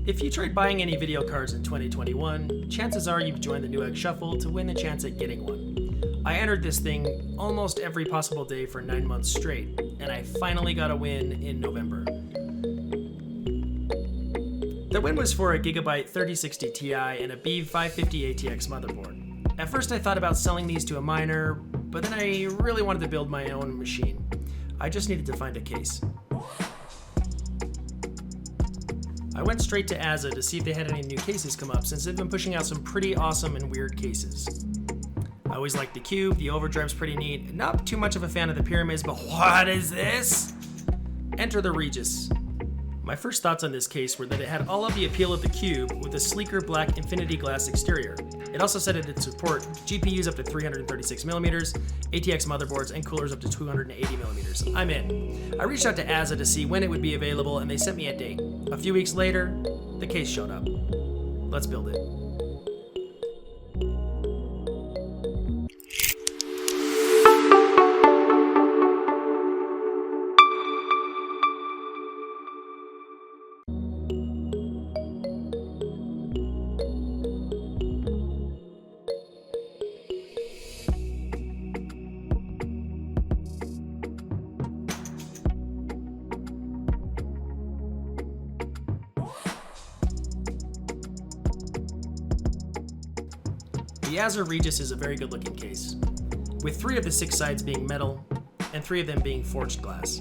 If you tried buying any video cards in 2021, chances are you've joined the Newegg Shuffle to win a chance at getting one. I entered this thing almost every possible day for 9 months straight, and I finally got a win in November. The win was for a Gigabyte 3060 Ti and a B550 ATX motherboard. At first I thought about selling these to a miner, but then I really wanted to build my own machine. I just needed to find a case. I went straight to Azza to see if they had any new cases come up, since they've been pushing out some pretty awesome and weird cases. I always liked the cube, the overdrive's pretty neat, not too much of a fan of the pyramids, but what is this? Enter the Regis. My first thoughts on this case were that it had all of the appeal of the cube with a sleeker black infinity glass exterior. It also said it would support GPUs up to 336mm, ATX motherboards, and coolers up to 280mm. I'm in. I reached out to Azza to see when it would be available, and they sent me a date. A few weeks later, the case showed up. Let's build it. The Azza Regis is a very good looking case, with 3 of the 6 sides being metal, and 3 of them being forged glass.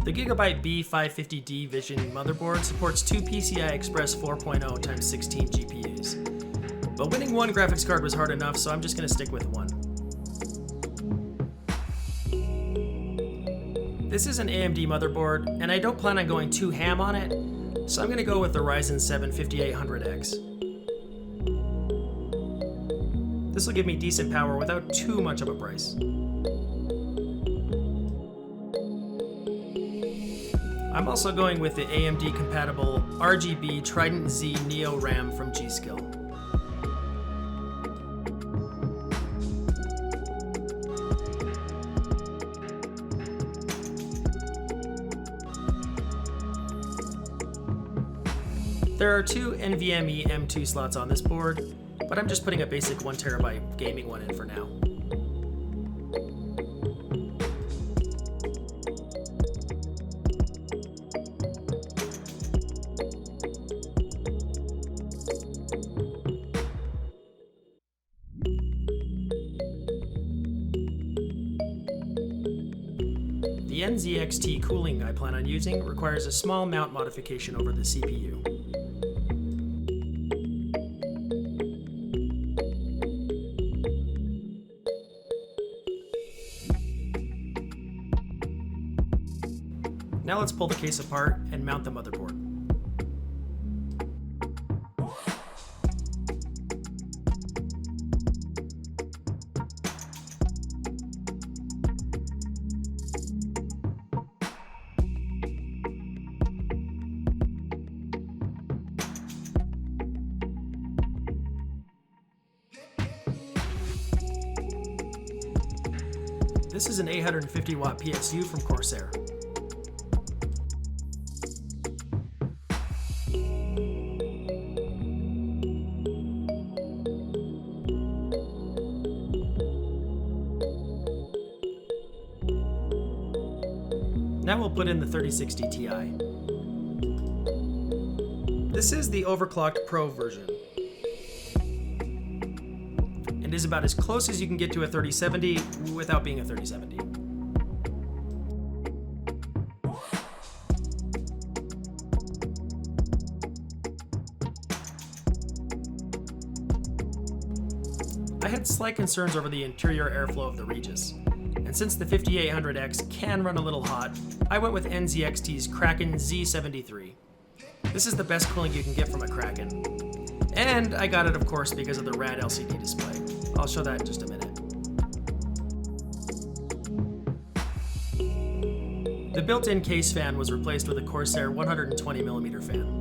The Gigabyte B550D Vision motherboard supports 2 PCI Express 4.0x16 GPUs, but winning one graphics card was hard enough, so I'm just going to stick with one. This is an AMD motherboard, and I don't plan on going too ham on it, so I'm going to go with the Ryzen 7 5800X. This will give me decent power without too much of a price. I'm also going with the AMD compatible RGB Trident Z Neo RAM from G-Skill. There are 2 NVMe M2 slots on this board, but I'm just putting a basic 1TB gaming one in for now. The NZXT cooling I plan on using requires a small mount modification over the CPU. Now let's pull the case apart and mount the motherboard. This is an 850 watt PSU from Corsair. Now we'll put in the 3060 Ti. This is the overclocked Pro version, and is about as close as you can get to a 3070 without being a 3070. I had slight concerns over the interior airflow of the Regis, and since the 5800X can run a little hot, I went with NZXT's Kraken Z73. This is the best cooling you can get from a Kraken. And I got it, of course, because of the rad LCD display. I'll show that in just a minute. The built-in case fan was replaced with a Corsair 120mm fan.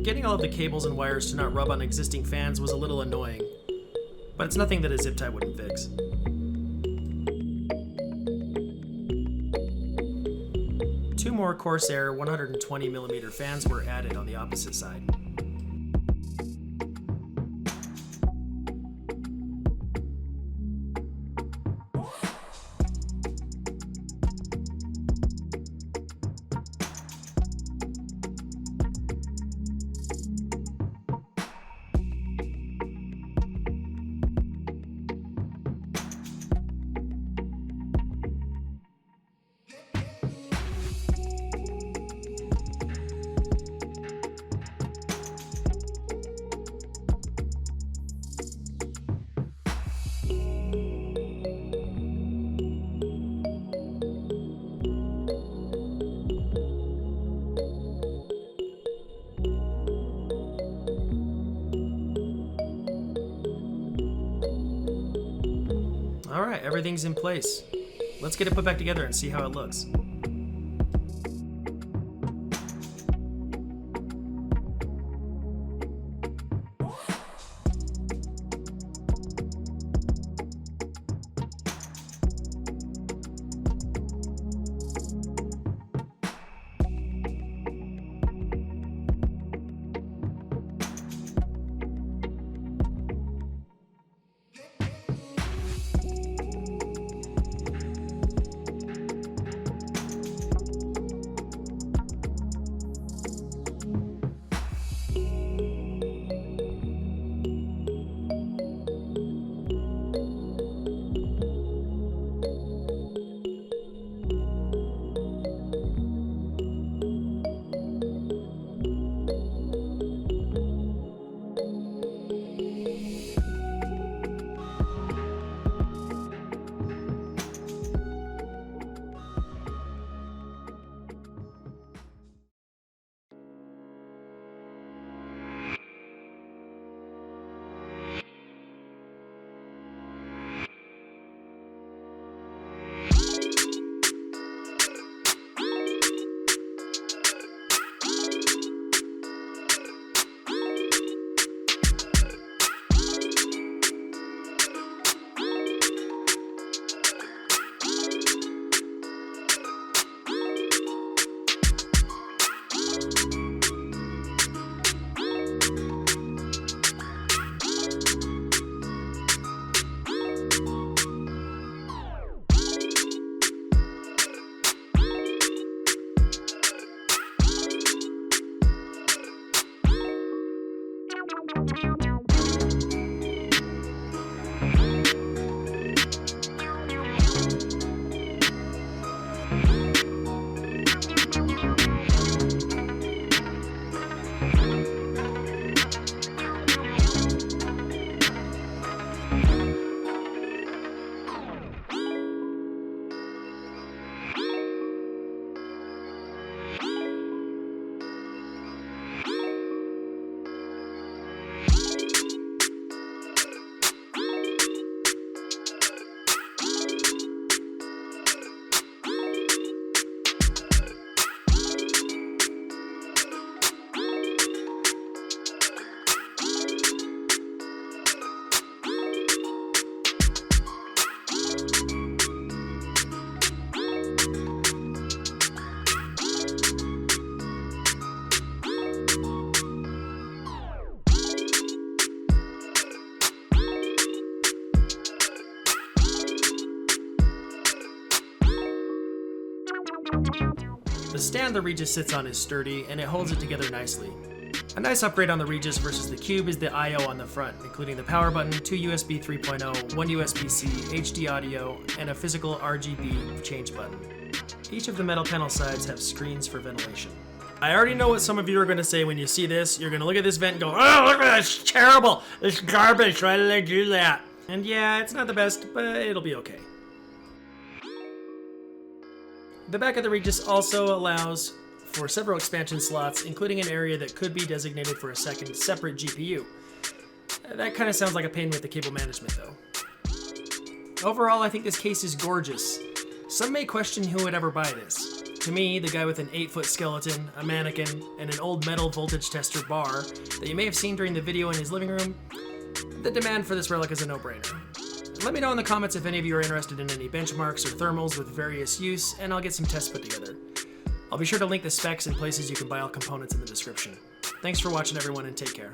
getting all of the cables and wires to not rub on existing fans was a little annoying, but it's nothing that a zip tie wouldn't fix. Two more Corsair 120mm fans were added on the opposite side. Alright, everything's in place. Let's get it put back together and see how it looks. The stand the Regis sits on is sturdy, and it holds it together nicely. A nice upgrade on the Regis versus the Cube is the I/O on the front, including the power button, 2 USB 3.0, 1 USB-C, HD audio, and a physical RGB change button. Each of the metal panel sides have screens for ventilation. I already know what some of you are going to say when you see this. You're going to look at this vent and go, "Oh, look at this, it's terrible! It's garbage, why did I do that?" And yeah, it's not the best, but it'll be okay. The back of the Regis also allows for several expansion slots, including an area that could be designated for a second separate GPU. That kind of sounds like a pain with the cable management though. Overall, I think this case is gorgeous. Some may question who would ever buy this. To me, the guy with an 8-foot skeleton, a mannequin, and an old metal voltage tester bar that you may have seen during the video in his living room, the demand for this relic is a no-brainer. Let me know in the comments if any of you are interested in any benchmarks or thermals with various use, and I'll get some tests put together. I'll be sure to link the specs and places you can buy all components in the description. Thanks for watching, everyone, and take care.